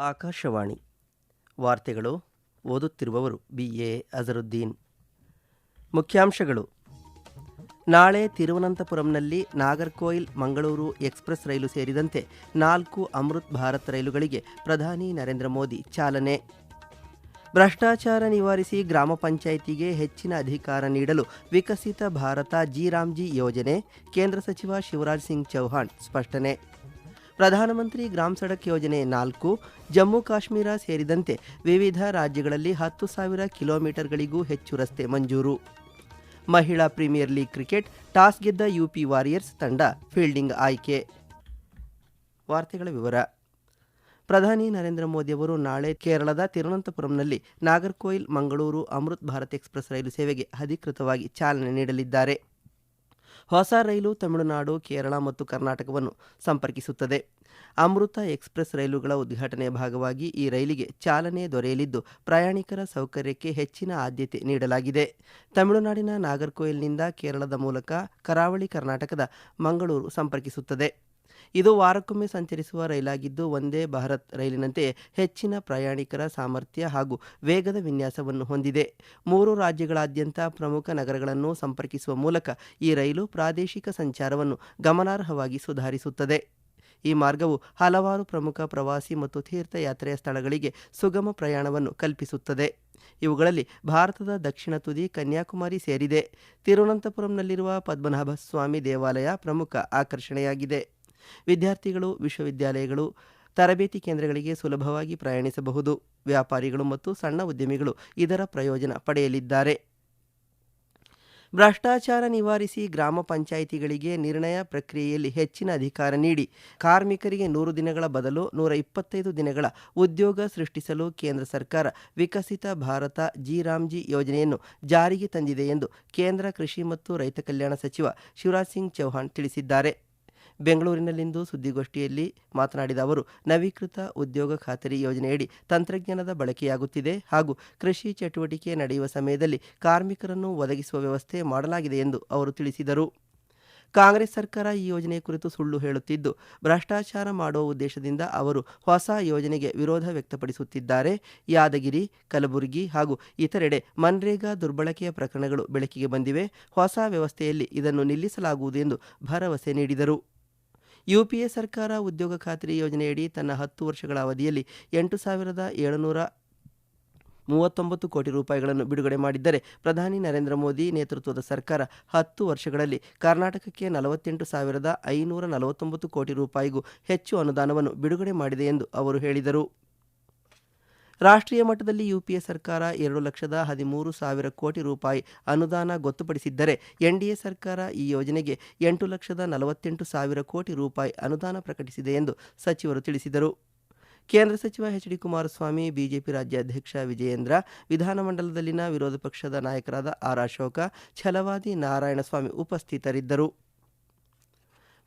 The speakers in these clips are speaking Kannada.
ಆಕಾಶವಾಣಿ ವಾರ್ತೆಗಳು. ಓದುತ್ತಿರುವವರು BA ಅಜರುದ್ದೀನ್. ಮುಖ್ಯಾಂಶಗಳು: ನಾಳೆ ತಿರುವನಂತಪುರಂನಲ್ಲಿ ನಾಗರ್ಕೋಯಿಲ್ ಮಂಗಳೂರು ಎಕ್ಸ್‌ಪ್ರೆಸ್ ರೈಲು ಸೇರಿದಂತೆ 4 ಅಮೃತ್ ಭಾರತ್ ರೈಲುಗಳಿಗೆ ಪ್ರಧಾನಿ ನರೇಂದ್ರ ಮೋದಿ ಚಾಲನೆ. ಭ್ರಷ್ಟಾಚಾರ ನಿವಾರಿಸಿ ಗ್ರಾಮ ಪಂಚಾಯಿತಿಗೆ ಹೆಚ್ಚಿನ ಅಧಿಕಾರ ನೀಡಲು ವಿಕಸಿತ ಭಾರತ ಜಿ-ರಾಮ್ಜಿ ಯೋಜನೆ, ಕೇಂದ್ರ ಸಚಿವ ಶಿವರಾಜ್ ಸಿಂಗ್ ಚೌಹಾಣ್ ಸ್ಪಷ್ಟನೆ. ಪ್ರಧಾನಮಂತ್ರಿ ಗ್ರಾಮ್ ಸಡಕ್ ಯೋಜನೆ 4, ಜಮ್ಮು ಕಾಶ್ಮೀರ ಸೇರಿದಂತೆ ವಿವಿಧ ರಾಜ್ಯಗಳಲ್ಲಿ 10,000 ಕಿಲೋಮೀಟರ್ಗಳಿಗೂ ಹೆಚ್ಚು ರಸ್ತೆ ಮಂಜೂರು. ಮಹಿಳಾ ಪ್ರೀಮಿಯರ್ ಲೀಗ್ ಕ್ರಿಕೆಟ್, ಟಾಸ್ ಗೆದ್ದ ಯುಪಿ ವಾರಿಯರ್ಸ್ ತಂಡ ಫೀಲ್ಡಿಂಗ್ ಆಯ್ಕೆ. ವಾರ್ತೆಗಳ ವಿವರ. ಪ್ರಧಾನಿ ನರೇಂದ್ರ ಮೋದಿಯವರು ನಾಳೆ ಕೇರಳದ ತಿರುವನಂತಪುರಂನಲ್ಲಿ ನಾಗರ್ಕೋಯಿಲ್ ಮಂಗಳೂರು ಅಮೃತ್ ಭಾರತ್ ಎಕ್ಸ್‌ಪ್ರೆಸ್ ರೈಲು ಸೇವೆಗೆ ಅಧಿಕೃತವಾಗಿ ಚಾಲನೆ ನೀಡಲಿದ್ದಾರೆ. ಹೊಸ ರೈಲು ತಮಿಳುನಾಡು, ಕೇರಳ ಮತ್ತು ಕರ್ನಾಟಕವನ್ನು ಸಂಪರ್ಕಿಸುತ್ತದೆ. ಅಮೃತ ಎಕ್ಸ್‌ಪ್ರೆಸ್ ರೈಲುಗಳ ಉದ್ಘಾಟನೆಯ ಭಾಗವಾಗಿ ಈ ರೈಲಿಗೆ ಚಾಲನೆ ದೊರೆಯಲಿದ್ದು, ಪ್ರಯಾಣಿಕರ ಸೌಕರ್ಯಕ್ಕೆ ಹೆಚ್ಚಿನ ಆದ್ಯತೆ ನೀಡಲಾಗಿದೆ. ತಮಿಳುನಾಡಿನ ನಾಗರ್ಕೋಯಿಲ್ನಿಂದ ಕೇರಳದ ಮೂಲಕ ಕರಾವಳಿ ಕರ್ನಾಟಕದ ಮಂಗಳೂರು ಸಂಪರ್ಕಿಸುತ್ತದೆ. ಇದು ವಾರಕ್ಕೊಮ್ಮೆ ಸಂಚರಿಸುವ ರೈಲಾಗಿದ್ದು, ವಂದೇ ಭಾರತ್ ರೈಲಿನಂತೆಯೇ ಹೆಚ್ಚಿನ ಪ್ರಯಾಣಿಕರ ಸಾಮರ್ಥ್ಯ ಹಾಗೂ ವೇಗದ ವಿನ್ಯಾಸವನ್ನು ಹೊಂದಿದೆ. 3 ರಾಜ್ಯಗಳಾದ್ಯಂತ ಪ್ರಮುಖ ನಗರಗಳನ್ನು ಸಂಪರ್ಕಿಸುವ ಮೂಲಕ ಈ ರೈಲು ಪ್ರಾದೇಶಿಕ ಸಂಚಾರವನ್ನು ಗಮನಾರ್ಹವಾಗಿ ಸುಧಾರಿಸುತ್ತದೆ. ಈ ಮಾರ್ಗವು ಹಲವಾರು ಪ್ರಮುಖ ಪ್ರವಾಸಿ ಮತ್ತು ತೀರ್ಥಯಾತ್ರೆಯ ಸ್ಥಳಗಳಿಗೆ ಸುಗಮ ಪ್ರಯಾಣವನ್ನು ಕಲ್ಪಿಸುತ್ತದೆ. ಇವುಗಳಲ್ಲಿ ಭಾರತದ ದಕ್ಷಿಣ ತುದಿ ಕನ್ಯಾಕುಮಾರಿ ಸೇರಿದೆ. ತಿರುವನಂತಪುರಂನಲ್ಲಿರುವ ಪದ್ಮನಾಭ ಸ್ವಾಮಿ ದೇವಾಲಯ ಪ್ರಮುಖ ಆಕರ್ಷಣೆಯಾಗಿದೆ. ವಿದ್ಯಾರ್ಥಿಗಳು, ವಿಶ್ವವಿದ್ಯಾಲಯಗಳು, ತರಬೇತಿ ಕೇಂದ್ರಗಳಿಗೆ ಸುಲಭವಾಗಿ ಪ್ರಯಾಣಿಸಬಹುದು. ವ್ಯಾಪಾರಿಗಳು ಮತ್ತು ಸಣ್ಣ ಉದ್ಯಮಿಗಳು ಇದರ ಪ್ರಯೋಜನ ಪಡೆಯಲಿದ್ದಾರೆ. ಭ್ರಷ್ಟಾಚಾರ ನಿವಾರಿಸಿ ಗ್ರಾಮ ಪಂಚಾಯಿತಿಗಳಿಗೆ ನಿರ್ಣಯ ಪ್ರಕ್ರಿಯೆಯಲ್ಲಿ ಹೆಚ್ಚಿನ ಅಧಿಕಾರ ನೀಡಿ ಕಾರ್ಮಿಕರಿಗೆ 100 ದಿನಗಳ ಬದಲು 125 ದಿನಗಳ ಉದ್ಯೋಗ ಸೃಷ್ಟಿಸಲು ಕೇಂದ್ರ ಸರ್ಕಾರ ವಿಕಸಿತ ಭಾರತ ಜಿ-ರಾಮ್ಜಿ ಯೋಜನೆಯನ್ನು ಜಾರಿಗೆ ತಂದಿದೆ ಎಂದು ಕೇಂದ್ರ ಕೃಷಿ ಮತ್ತು ರೈತ ಕಲ್ಯಾಣ ಸಚಿವ ಶಿವರಾಜ್ ಸಿಂಗ್ ಚೌಹಾಣ್ ತಿಳಿಸಿದ್ದಾರೆ. ಬೆಂಗಳೂರಿನಲ್ಲಿಂದು ಸುದ್ದಿಗೋಷ್ಠಿಯಲ್ಲಿ ಮಾತನಾಡಿದ ಅವರು, ನವೀಕೃತ ಉದ್ಯೋಗ ಖಾತರಿ ಯೋಜನೆಯಡಿ ತಂತ್ರಜ್ಞಾನದ ಬಳಕೆಯಾಗುತ್ತಿದೆ ಹಾಗೂ ಕೃಷಿ ಚಟುವಟಿಕೆ ನಡೆಯುವ ಸಮಯದಲ್ಲಿ ಕಾರ್ಮಿಕರನ್ನು ಒದಗಿಸುವ ವ್ಯವಸ್ಥೆ ಮಾಡಲಾಗಿದೆ ಎಂದು ಅವರು ತಿಳಿಸಿದರು. ಕಾಂಗ್ರೆಸ್ ಸರ್ಕಾರ ಈ ಯೋಜನೆಯ ಕುರಿತು ಸುಳ್ಳು ಹೇಳುತ್ತಿದ್ದು, ಭ್ರಷ್ಟಾಚಾರ ಮಾಡುವ ಉದ್ದೇಶದಿಂದ ಅವರು ಹೊಸ ಯೋಜನೆಗೆ ವಿರೋಧ ವ್ಯಕ್ತಪಡಿಸುತ್ತಿದ್ದಾರೆ. ಯಾದಗಿರಿ, ಕಲಬುರಗಿ ಹಾಗೂ ಇತರೆಡೆ ಮನ್ರೇಗಾ ದುರ್ಬಳಕೆಯ ಪ್ರಕರಣಗಳು ಬೆಳಕಿಗೆ ಬಂದಿವೆ. ಹೊಸ ವ್ಯವಸ್ಥೆಯಲ್ಲಿ ಇದನ್ನು ನಿಲ್ಲಿಸಲಾಗುವುದು ಎಂದು ಭರವಸೆ ನೀಡಿದರು. ಯುಪಿಎ ಸರ್ಕಾರ ಉದ್ಯೋಗ ಖಾತರಿ ಯೋಜನೆಯಡಿ ತನ್ನ 10 ವರ್ಷಗಳ ಅವಧಿಯಲ್ಲಿ 8,739 ಕೋಟಿ ರೂಪಾಯಿಗಳನ್ನು ಬಿಡುಗಡೆ ಮಾಡಿದ್ದರೆ, ಪ್ರಧಾನಿ ನರೇಂದ್ರ ಮೋದಿ ನೇತೃತ್ವದ ಸರ್ಕಾರ 10 ವರ್ಷಗಳಲ್ಲಿ ಕರ್ನಾಟಕಕ್ಕೆ 48,549 ಕೋಟಿ ರೂಪಾಯಿಗೂ ಹೆಚ್ಚು ಅನುದಾನವನ್ನು ಬಿಡುಗಡೆ ಮಾಡಿದೆ ಎಂದು ಅವರು ಹೇಳಿದರು. ರಾಷ್ಟ್ರೀಯ ಮಟ್ಟದಲ್ಲಿ ಯುಪಿಎ ಸರ್ಕಾರ 2,13,000 ಕೋಟಿ ರೂಪಾಯಿ ಅನುದಾನ ಗೊತ್ತುಪಡಿಸಿದ್ದರೆ, ಎನ್ಡಿಎ ಸರ್ಕಾರ ಈ ಯೋಜನೆಗೆ 8,48,000 ಕೋಟಿ ರೂಪಾಯಿ ಅನುದಾನ ಪ್ರಕಟಿಸಿದೆ ಎಂದು ಸಚಿವರು ತಿಳಿಸಿದರು. ಕೇಂದ್ರ ಸಚಿವ ಎಚ್.ಡಿ. ಕುಮಾರಸ್ವಾಮಿ, ಬಿಜೆಪಿ ರಾಜ್ಯಾಧ್ಯಕ್ಷ ವಿಜಯೇಂದ್ರ, ವಿಧಾನಮಂಡಲದಲ್ಲಿನ ವಿರೋಧ ಪಕ್ಷದ ನಾಯಕರಾದ ಆರ್. ಅಶೋಕ, ಛಲವಾದಿ ನಾರಾಯಣಸ್ವಾಮಿ ಉಪಸ್ಥಿತರಿದ್ದರು.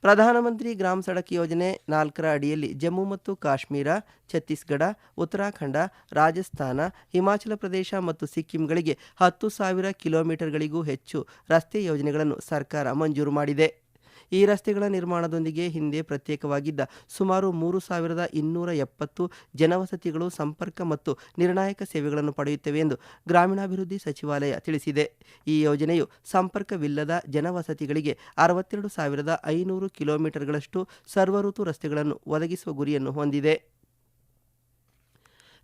ಪ್ರಧಾನಮಂತ್ರಿ ಗ್ರಾಮ್ ಸಡಕ್ ಯೋಜನೆ 4ರ ಅಡಿಯಲ್ಲಿ ಜಮ್ಮು ಮತ್ತು ಕಾಶ್ಮೀರ, ಛತ್ತೀಸ್ಗಢ, ಉತ್ತರಾಖಂಡ, ರಾಜಸ್ಥಾನ, ಹಿಮಾಚಲ ಪ್ರದೇಶ ಮತ್ತು ಸಿಕ್ಕಿಂಗಳಿಗೆ 10,000 ಕಿಲೋಮೀಟರ್ಗಳಿಗೂ ಹೆಚ್ಚು ರಸ್ತೆ ಯೋಜನೆಗಳನ್ನು ಸರ್ಕಾರ ಮಂಜೂರು ಮಾಡಿದೆ. ಈ ರಸ್ತೆಗಳ ನಿರ್ಮಾಣದೊಂದಿಗೆ ಹಿಂದೆ ಪ್ರತ್ಯೇಕವಾಗಿದ್ದ ಸುಮಾರು 3,270 ಜನವಸತಿಗಳು ಸಂಪರ್ಕ ಮತ್ತು ನಿರ್ಣಾಯಕ ಸೇವೆಗಳನ್ನು ಪಡೆಯುತ್ತವೆ ಎಂದು ಗ್ರಾಮೀಣಾಭಿವೃದ್ಧಿ ಸಚಿವಾಲಯ ತಿಳಿಸಿದೆ. ಈ ಯೋಜನೆಯು ಸಂಪರ್ಕವಿಲ್ಲದ ಜನವಸತಿಗಳಿಗೆ 62,500 ಕಿಲೋಮೀಟರ್ಗಳಷ್ಟು ಸರ್ವಋತು ರಸ್ತೆಗಳನ್ನು ಒದಗಿಸುವ ಗುರಿಯನ್ನು ಹೊಂದಿದೆ.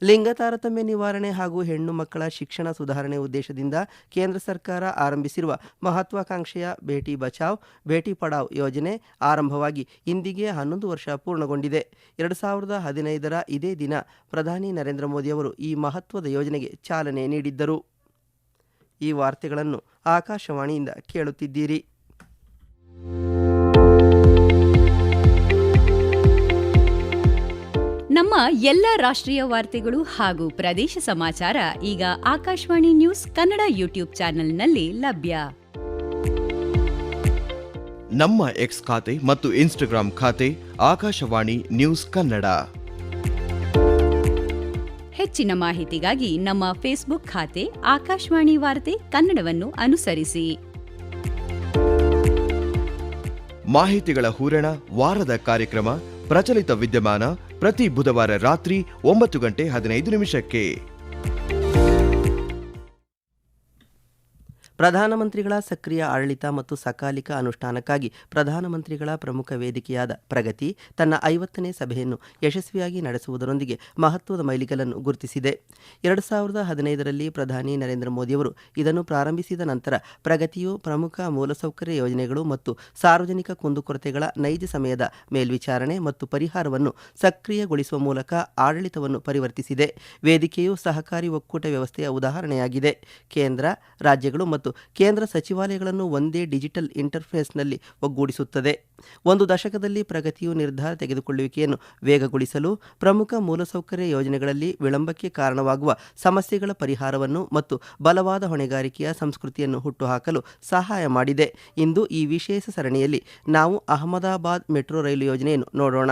ಲಿಂಗ ತಾರತಮ್ಯ ನಿವಾರಣೆ ಹಾಗೂ ಹೆಣ್ಣು ಮಕ್ಕಳ ಶಿಕ್ಷಣ ಸುಧಾರಣೆ ಉದ್ದೇಶದಿಂದ ಕೇಂದ್ರ ಸರ್ಕಾರ ಆರಂಭಿಸಿರುವ ಮಹತ್ವಾಕಾಂಕ್ಷೆಯ ಬೇಟಿ ಬಚಾವ್, ಬೇಟಿ ಪಢಾವ್ ಯೋಜನೆ ಆರಂಭವಾಗಿ ಇಂದಿಗೆ 11 ವರ್ಷ ಪೂರ್ಣಗೊಂಡಿದೆ. 2015ರ ಇದೇ ದಿನ ಪ್ರಧಾನಿ ನರೇಂದ್ರ ಮೋದಿಯವರು ಈ ಮಹತ್ವದ ಯೋಜನೆಗೆ ಚಾಲನೆ ನೀಡಿದ್ದರು. ಈ ವಾರ್ತೆಗಳನ್ನು ಆಕಾಶವಾಣಿಯಿಂದ ಕೇಳುತ್ತಿದ್ದೀರಿ. ನಮ್ಮ ಎಲ್ಲ ರಾಷ್ಟ್ರೀಯ ವಾರ್ತೆಗಳು ಹಾಗೂ ಪ್ರದೇಶ ಸಮಾಚಾರ ಈಗ ಆಕಾಶವಾಣಿ ನ್ಯೂಸ್ ಕನ್ನಡ ಯೂಟ್ಯೂಬ್ ಚಾನೆಲ್ನಲ್ಲಿ ಲಭ್ಯ. ನಮ್ಮ ಎಕ್ಸ್ ಖಾತೆ ಮತ್ತು ಇನ್ಸ್ಟಾಗ್ರಾಂ ಖಾತೆ ಆಕಾಶವಾಣಿ ನ್ಯೂಸ್ ಕನ್ನಡ. ಹೆಚ್ಚಿನ ಮಾಹಿತಿಗಾಗಿ ನಮ್ಮ ಫೇಸ್ಬುಕ್ ಖಾತೆ ಆಕಾಶವಾಣಿ ವಾರ್ತೆ ಕನ್ನಡವನ್ನು ಅನುಸರಿಸಿ. ಮಾಹಿತಿಗಳ ಹೂರಣ, ವಾರದ ಕಾರ್ಯಕ್ರಮ, ಪ್ರಚಲಿತ ವಿದ್ಯಮಾನ ಪ್ರತಿ ಬುಧವಾರ ರಾತ್ರಿ 9:15 ಪ್ರಧಾನಮಂತ್ರಿಗಳ ಸಕ್ರಿಯ ಆಡಳಿತ ಮತ್ತು ಸಕಾಲಿಕ ಅನುಷ್ಠಾನಕ್ಕಾಗಿ ಪ್ರಧಾನಮಂತ್ರಿಗಳ ಪ್ರಮುಖ ವೇದಿಕೆಯಾದ ಪ್ರಗತಿ ತನ್ನ 50ನೇ ಸಭೆಯನ್ನು ಯಶಸ್ವಿಯಾಗಿ ನಡೆಸುವುದರೊಂದಿಗೆ ಮಹತ್ವದ ಮೈಲಿಗಲ್ಲನ್ನು ಗುರುತಿಸಿದೆ. 2015ರಲ್ಲಿ ಪ್ರಧಾನಿ ನರೇಂದ್ರ ಮೋದಿಯವರು ಇದನ್ನು ಪ್ರಾರಂಭಿಸಿದ ನಂತರ ಪ್ರಗತಿಯು ಪ್ರಮುಖ ಮೂಲಸೌಕರ್ಯ ಯೋಜನೆಗಳು ಮತ್ತು ಸಾರ್ವಜನಿಕ ಕುಂದುಕೊರತೆಗಳ ನೈಜ ಸಮಯದ ಮೇಲ್ವಿಚಾರಣೆ ಮತ್ತು ಪರಿಹಾರವನ್ನು ಸಕ್ರಿಯಗೊಳಿಸುವ ಮೂಲಕ ಆಡಳಿತವನ್ನು ಪರಿವರ್ತಿಸಿದೆ. ವೇದಿಕೆಯು ಸಹಕಾರಿ ಒಕ್ಕೂಟ ವ್ಯವಸ್ಥೆಯ ಉದಾಹರಣೆಯಾಗಿದೆ. ಕೇಂದ್ರ, ರಾಜ್ಯಗಳು ಮತ್ತು ಕೇಂದ್ರ ಸಚಿವಾಲಯಗಳನ್ನು ಒಂದೇ ಡಿಜಿಟಲ್ ಇಂಟರ್ಫೇಸ್ನಲ್ಲಿ ಒಗ್ಗೂಡಿಸುತ್ತದೆ. ಒಂದು ದಶಕದಲ್ಲಿ ಪ್ರಗತಿಯು ನಿರ್ಧಾರ ತೆಗೆದುಕೊಳ್ಳುವಿಕೆಯನ್ನು ವೇಗಗೊಳಿಸಲು, ಪ್ರಮುಖ ಮೂಲಸೌಕರ್ಯ ಯೋಜನೆಗಳಲ್ಲಿ ವಿಳಂಬಕ್ಕೆ ಕಾರಣವಾಗುವ ಸಮಸ್ಯೆಗಳ ಪರಿಹಾರವನ್ನು ಮತ್ತು ಬಲವಾದ ಹೊಣೆಗಾರಿಕೆಯ ಸಂಸ್ಕೃತಿಯನ್ನು ಹುಟ್ಟುಹಾಕಲು ಸಹಾಯ ಮಾಡಿದೆ. ಇಂದು ಈ ವಿಶೇಷ ಸರಣಿಯಲ್ಲಿ ನಾವು ಅಹಮದಾಬಾದ್ ಮೆಟ್ರೋ ರೈಲು ಯೋಜನೆಯನ್ನು ನೋಡೋಣ.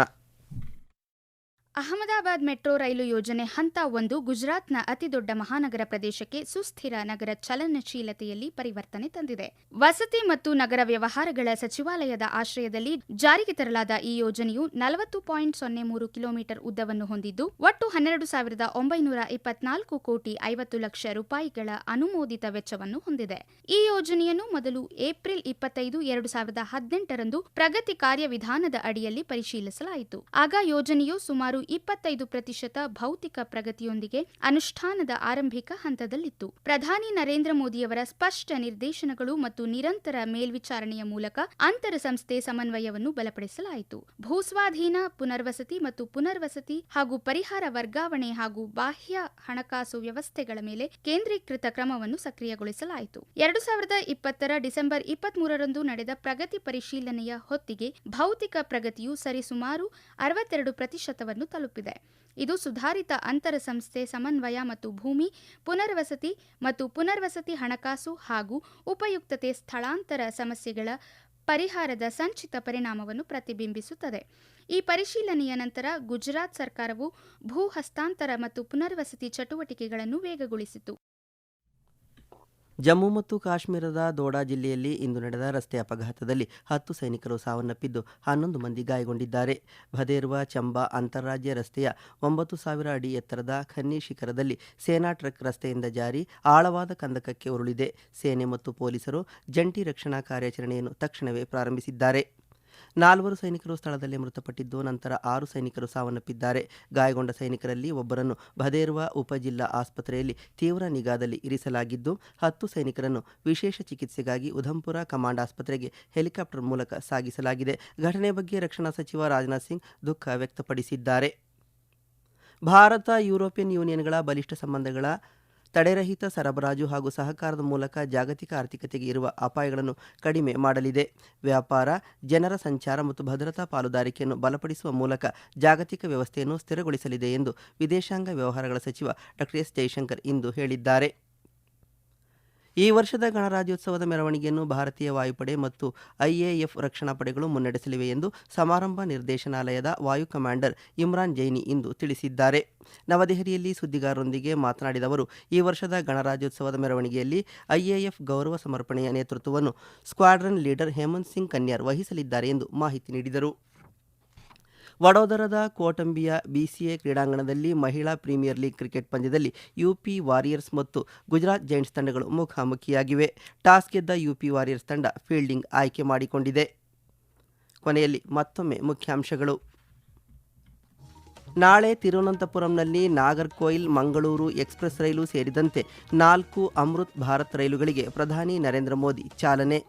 ಅಹಮದಾಬಾದ್ ಮೆಟ್ರೋ ರೈಲು ಯೋಜನೆ ಹಂತ 1 ಗುಜರಾತ್ನ ಅತಿದೊಡ್ಡ ಮಹಾನಗರ ಪ್ರದೇಶಕ್ಕೆ ಸುಸ್ಥಿರ ನಗರ ಚಲನಶೀಲತೆಯಲ್ಲಿ ಪರಿವರ್ತನೆ ತಂದಿದೆ. ವಸತಿ ಮತ್ತು ನಗರ ವ್ಯವಹಾರಗಳ ಸಚಿವಾಲಯದ ಆಶ್ರಯದಲ್ಲಿ ಜಾರಿಗೆ ತರಲಾದ ಈ ಯೋಜನೆಯು 40.03 ಕಿಲೋಮೀಟರ್ ಉದ್ದವನ್ನು ಹೊಂದಿದ್ದು ಒಟ್ಟು 12,924 ಕೋಟಿ 50 ಲಕ್ಷ ರೂಪಾಯಿಗಳ ಅನುಮೋದಿತ ವೆಚ್ಚವನ್ನು ಹೊಂದಿದೆ. ಈ ಯೋಜನೆಯನ್ನು ಮೊದಲು ಏಪ್ರಿಲ್ 25, 2018ರಂದು ಪ್ರಗತಿ ಕಾರ್ಯವಿಧಾನದ ಅಡಿಯಲ್ಲಿ ಪರಿಶೀಲಿಸಲಾಯಿತು. ಆಗ ಯೋಜನೆಯು ಸುಮಾರು 25% ಭೌತಿಕ ಪ್ರಗತಿಯೊಂದಿಗೆ ಅನುಷ್ಠಾನದ ಆರಂಭಿಕ ಹಂತದಲ್ಲಿತ್ತು. ಪ್ರಧಾನಿ ನರೇಂದ್ರ ಮೋದಿಯವರ ಸ್ಪಷ್ಟ ನಿರ್ದೇಶನಗಳು ಮತ್ತು ನಿರಂತರ ಮೇಲ್ವಿಚಾರಣೆಯ ಮೂಲಕ ಅಂತರ ಸಂಸ್ಥೆ ಸಮನ್ವಯವನ್ನು ಬಲಪಡಿಸಲಾಯಿತು. ಭೂಸ್ವಾಧೀನ, ಪುನರ್ವಸತಿ ಮತ್ತು ಪುನರ್ವಸತಿ ಹಾಗೂ ಪರಿಹಾರ ವರ್ಗಾವಣೆ ಹಾಗೂ ಬಾಹ್ಯ ಹಣಕಾಸು ವ್ಯವಸ್ಥೆಗಳ ಮೇಲೆ ಕೇಂದ್ರೀಕೃತ ಕ್ರಮವನ್ನು ಸಕ್ರಿಯಗೊಳಿಸಲಾಯಿತು. 2020ರ ಡಿಸೆಂಬರ್ 23ರಂದು ನಡೆದ ಪ್ರಗತಿ ಪರಿಶೀಲನೆಯ ಹೊತ್ತಿಗೆ ಭೌತಿಕ ಪ್ರಗತಿಯು ಸರಿಸುಮಾರು 62% ತಲುಪಿದೆ. ಇದು ಸುಧಾರಿತ ಅಂತರ ಸಂಸ್ಥೆ ಸಮನ್ವಯ ಮತ್ತು ಭೂಮಿ ಪುನರ್ವಸತಿ ಮತ್ತು ಪುನರ್ವಸತಿ ಹಣಕಾಸು ಹಾಗೂ ಉಪಯುಕ್ತತೆ ಸ್ಥಳಾಂತರ ಸಮಸ್ಯೆಗಳ ಪರಿಹಾರದ ಸಂಚಿತ ಪರಿಣಾಮವನ್ನು ಪ್ರತಿಬಿಂಬಿಸುತ್ತದೆ. ಈ ಪರಿಶೀಲನೆಯ ನಂತರ ಗುಜರಾತ್ ಸರ್ಕಾರವು ಭೂ ಹಸ್ತಾಂತರ ಮತ್ತು ಪುನರ್ವಸತಿ ಚಟುವಟಿಕೆಗಳನ್ನು ವೇಗಗೊಳಿಸಿತು. ಜಮ್ಮು ಮತ್ತು ಕಾಶ್ಮೀರದ ದೋಡಾ ಜಿಲ್ಲೆಯಲ್ಲಿ ಇಂದು ನಡೆದ ರಸ್ತೆ ಅಪಘಾತದಲ್ಲಿ 10 ಸೈನಿಕರು ಸಾವನ್ನಪ್ಪಿದ್ದು 11 ಮಂದಿ ಗಾಯಗೊಂಡಿದ್ದಾರೆ. ಭದೇರ್ವಾ ಚಂಬಾ ಅಂತಾರಾಜ್ಯ ರಸ್ತೆಯ 9,000 ಅಡಿ ಎತ್ತರದ ಖನ್ನಿ ಶಿಖರದಲ್ಲಿ ಸೇನಾ ಟ್ರಕ್ ರಸ್ತೆಯಿಂದ ಜಾರಿ ಆಳವಾದ ಕಂದಕಕ್ಕೆ ಉರುಳಿದೆ. ಸೇನೆ ಮತ್ತು ಪೊಲೀಸರು ಜಂಟಿ ರಕ್ಷಣಾ ಕಾರ್ಯಾಚರಣೆಯನ್ನು ತಕ್ಷಣವೇ ಪ್ರಾರಂಭಿಸಿದ್ದಾರೆ. 4 ಸೈನಿಕರು ಸ್ಥಳದಲ್ಲೇ ಮೃತಪಟ್ಟಿದ್ದು ನಂತರ 6 ಸೈನಿಕರು ಸಾವನ್ನಪ್ಪಿದ್ದಾರೆ. ಗಾಯಗೊಂಡ ಸೈನಿಕರಲ್ಲಿ ಒಬ್ಬರನ್ನು ಭದೇರ್ವಾ ಉಪಜಿಲ್ಲಾ ಆಸ್ಪತ್ರೆಯಲ್ಲಿ ತೀವ್ರ ನಿಗಾದಲ್ಲಿ ಇರಿಸಲಾಗಿದ್ದು 10 ಸೈನಿಕರನ್ನು ವಿಶೇಷ ಚಿಕಿತ್ಸೆಗಾಗಿ ಉಧಂಪುರ ಕಮಾಂಡ್ ಆಸ್ಪತ್ರೆಗೆ ಹೆಲಿಕಾಪ್ಟರ್ ಮೂಲಕ ಸಾಗಿಸಲಾಗಿದೆ. ಘಟನೆ ಬಗ್ಗೆ ರಕ್ಷಣಾ ಸಚಿವ ರಾಜನಾಥ್ ಸಿಂಗ್ ದುಃಖ ವ್ಯಕ್ತಪಡಿಸಿದ್ದಾರೆ. ಭಾರತ ಯುರೋಪಿಯನ್ ಯೂನಿಯನ್ಗಳ ಬಲಿಷ್ಠ ಸಂಬಂಧಗಳ ತಡೆರಹಿತ ಸರಬರಾಜು ಹಾಗೂ ಸಹಕಾರದ ಮೂಲಕ ಜಾಗತಿಕ ಆರ್ಥಿಕತೆಗೆ ಇರುವ ಅಪಾಯಗಳನ್ನು ಕಡಿಮೆ ಮಾಡಲಿದೆ. ವ್ಯಾಪಾರ, ಜನರ ಸಂಚಾರ ಮತ್ತು ಭದ್ರತಾ ಪಾಲುದಾರಿಕೆಯನ್ನು ಬಲಪಡಿಸುವ ಮೂಲಕ ಜಾಗತಿಕ ವ್ಯವಸ್ಥೆಯನ್ನು ಸ್ಥಿರಗೊಳಿಸಲಿದೆ ಎಂದು ವಿದೇಶಾಂಗ ವ್ಯವಹಾರಗಳ ಸಚಿವ ಡಾ ಎಸ್ ಜೈಶಂಕರ್ ಇಂದು ಹೇಳಿದ್ದಾರೆ. ಈ ವರ್ಷದ ಗಣರಾಜ್ಯೋತ್ಸವದ ಮೆರವಣಿಗೆಯನ್ನು ಭಾರತೀಯ ವಾಯುಪಡೆ ಮತ್ತು ಐಎಎಫ್ ರಕ್ಷಣಾ ಪಡೆಗಳು ಮುನ್ನಡೆಸಲಿವೆ ಎಂದು ಸಮಾರಂಭ ನಿರ್ದೇಶನಾಲಯದ ವಾಯು ಕಮಾಂಡರ್ ಇಮ್ರಾನ್ ಜೈನಿ ಇಂದು ತಿಳಿಸಿದ್ದಾರೆ. ನವದೆಹಲಿಯಲ್ಲಿ ಸುದ್ದಿಗಾರರೊಂದಿಗೆ ಮಾತನಾಡಿದ ಅವರು, ಈ ವರ್ಷದ ಗಣರಾಜ್ಯೋತ್ಸವದ ಮೆರವಣಿಗೆಯಲ್ಲಿ ಐಎಎಫ್ ಗೌರವ ಸಮರ್ಪಣೆಯ ನೇತೃತ್ವವನ್ನು ಸ್ಕ್ವಾಡ್ರನ್ ಲೀಡರ್ ಹೇಮಂತ್ ಸಿಂಗ್ ಕನ್ಯಾರ್ ವಹಿಸಲಿದ್ದಾರೆ ಎಂದು ಮಾಹಿತಿ ನೀಡಿದರು. ವಡೋದರದ ಕೋಟಂಬಿಯ ಬಿಸಿಎ ಕ್ರೀಡಾಂಗಣದಲ್ಲಿ ಮಹಿಳಾ ಪ್ರೀಮಿಯರ್ ಲೀಗ್ ಕ್ರಿಕೆಟ್ ಪಂದ್ಯದಲ್ಲಿ ಯುಪಿ ವಾರಿಯರ್ಸ್ ಮತ್ತು ಗುಜರಾತ್ ಜೈಂಟ್ಸ್ ತಂಡಗಳು ಮುಖಾಮುಖಿಯಾಗಿವೆ. ಟಾಸ್ ಗೆದ್ದ ಯುಪಿ ವಾರಿಯರ್ಸ್ ತಂಡ ಫೀಲ್ಡಿಂಗ್ ಆಯ್ಕೆ ಮಾಡಿಕೊಂಡಿದೆ. ಕೊನೆಯಲ್ಲಿ ಮತ್ತೊಮ್ಮೆ ಮುಖ್ಯಾಂಶಗಳು. ನಾಳೆ ತಿರುವನಂತಪುರಂನಲ್ಲಿ ನಾಗರ್ಕೋಯಿಲ್ ಮಂಗಳೂರು ಎಕ್ಸ್ಪ್ರೆಸ್ ರೈಲು ಸೇರಿದಂತೆ 4 ಅಮೃತ್ ಭಾರತ್ ರೈಲುಗಳಿಗೆ ಪ್ರಧಾನಿ ನರೇಂದ್ರ ಮೋದಿ ಚಾಲನೆ.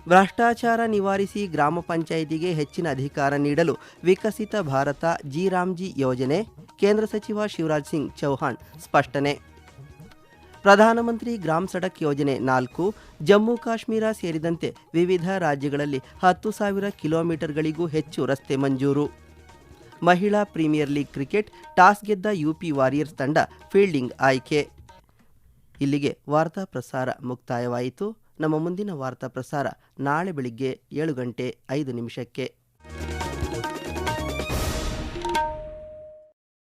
ಭ್ರಷ್ಟಾಚಾರ ನಿವಾರಿಸಿ ಗ್ರಾಮ ಪಂಚಾಯಿತಿಗೆ ಹೆಚ್ಚಿನ ಅಧಿಕಾರ ನೀಡಲು ವಿಕಸಿತ ಭಾರತ ಜಿ ಯೋಜನೆ, ಕೇಂದ್ರ ಸಚಿವ ಶಿವರಾಜ್ ಸಿಂಗ್ ಚೌಹಾಣ್ ಸ್ಪಷ್ಟನೆ. ಪ್ರಧಾನಮಂತ್ರಿ ಗ್ರಾಮ್ ಸಡಕ್ ಯೋಜನೆ 4, ಜಮ್ಮು ಕಾಶ್ಮೀರ ಸೇರಿದಂತೆ ವಿವಿಧ ರಾಜ್ಯಗಳಲ್ಲಿ 10,000 ಕಿಲೋಮೀಟರ್ಗಳಿಗೂ ಹೆಚ್ಚು ರಸ್ತೆ ಮಂಜೂರು. ಮಹಿಳಾ ಪ್ರೀಮಿಯರ್ ಲೀಗ್ ಕ್ರಿಕೆಟ್, ಟಾಸ್ ಗೆದ್ದ ಯುಪಿ ವಾರಿಯರ್ಸ್ ತಂಡ ಫೀಲ್ಡಿಂಗ್ ಆಯ್ಕೆ. ಇಲ್ಲಿಗೆ ವಾರ್ತಾ ಪ್ರಸಾರ ಮುಕ್ತಾಯವಾಯಿತು. ನಮ್ಮ ಮುಂದಿನ ವಾರ್ತಾ ಪ್ರಸಾರ ನಾಳೆ ಬೆಳಿಗ್ಗೆ 7:05